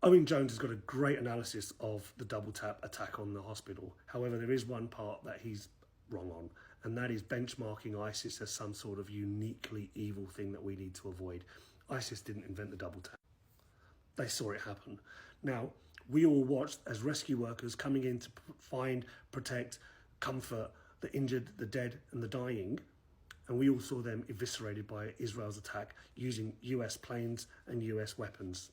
Owen Jones has got a great analysis of the double tap attack on the hospital. However, there is one part that he's wrong on, and that is benchmarking ISIS as some sort of uniquely evil thing that we need to avoid. ISIS didn't invent the double tap. They saw it happen. Now, we all watched as rescue workers coming in to find, protect, comfort the injured, the dead, and the dying. And we all saw them eviscerated by Israel's attack using US planes and US weapons.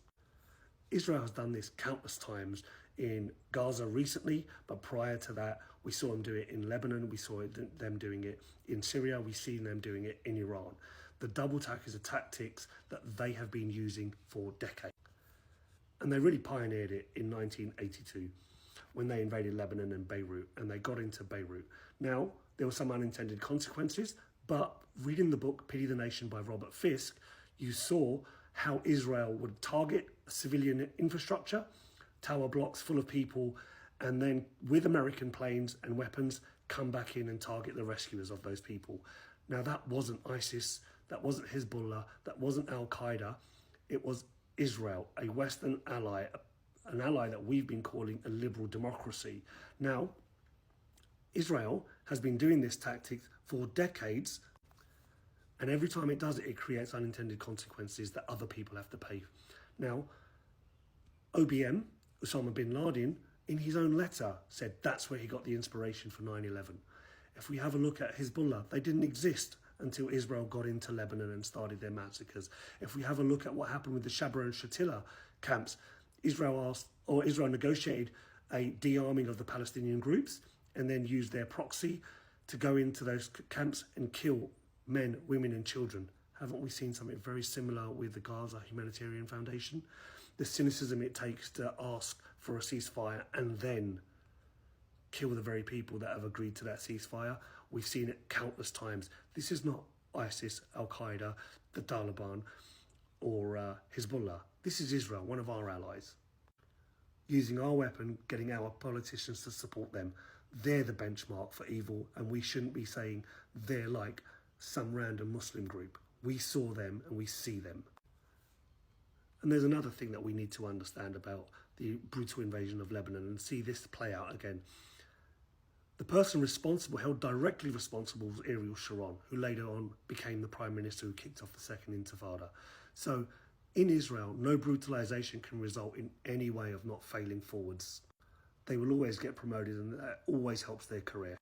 Israel has done this countless times in Gaza recently, but prior to that, we saw them do it in Lebanon, we saw them doing it in Syria, we've seen them doing it in Iran. The double tap is a tactics that they have been using for decades. And they really pioneered it in 1982 when they invaded Lebanon and Beirut, and they got into Beirut. Now, there were some unintended consequences, but reading the book Pity the Nation by Robert Fisk, you saw how Israel would target civilian infrastructure, tower blocks full of people, and then with American planes and weapons, come back in and target the rescuers of those people. Now that wasn't ISIS, that wasn't Hezbollah, that wasn't Al-Qaeda, it was Israel, a Western ally, an ally that we've been calling a liberal democracy. Now, Israel has been doing this tactic for decades, and every time it does it, it creates unintended consequences that other people have to pay. Now, OBM, Osama bin Laden, in his own letter said that's where he got the inspiration for 9/11. If we have a look at Hezbollah, they didn't exist until Israel got into Lebanon and started their massacres. If we have a look at what happened with the Sabra and Shatila camps, Israel negotiated a de-arming of the Palestinian groups and then used their proxy to go into those camps and kill men, women and children. Haven't we seen something very similar with the Gaza Humanitarian Foundation? The cynicism it takes to ask for a ceasefire and then kill the very people that have agreed to that ceasefire. We've seen it countless times. This is not ISIS, Al-Qaeda, the Taliban or Hezbollah. This is Israel, one of our allies. Using our weapon, getting our politicians to support them. They're the benchmark for evil, and we shouldn't be saying they're like some random Muslim group. We saw them and we see them. And there's another thing that we need to understand about the brutal invasion of Lebanon and see this play out again. The person responsible, held directly responsible, was Ariel Sharon, who later on became the Prime Minister who kicked off the Second Intifada. So in Israel, no brutalization can result in any way of not failing forwards. They will always get promoted, and that always helps their career.